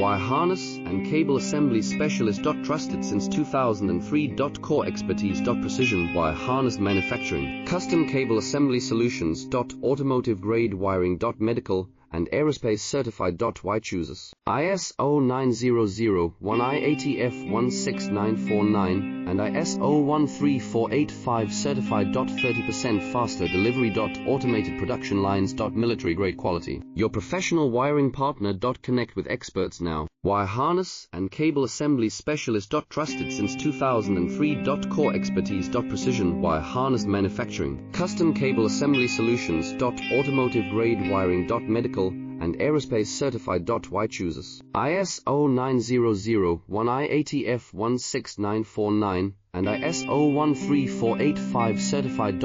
Wire harness and cable assembly specialist. Trusted since 2003. Core expertise. Precision wire harness manufacturing. Custom cable assembly solutions. Automotive grade wiring. Medical and aerospace certified. Why chooses ISO 9001-IATF16949 and ISO 13485 certified. 30% faster delivery. Automated production lines. Military grade quality. Your professional wiring partner. Connect with experts now. Wire harness and cable assembly specialist. Trusted since 2003. Core expertise. Precision wire harness manufacturing. Custom cable assembly solutions. Automotive grade wiring. Medical and aerospace certified. Why chooses ISO 9001-IATF16949 and ISO 13485 certified.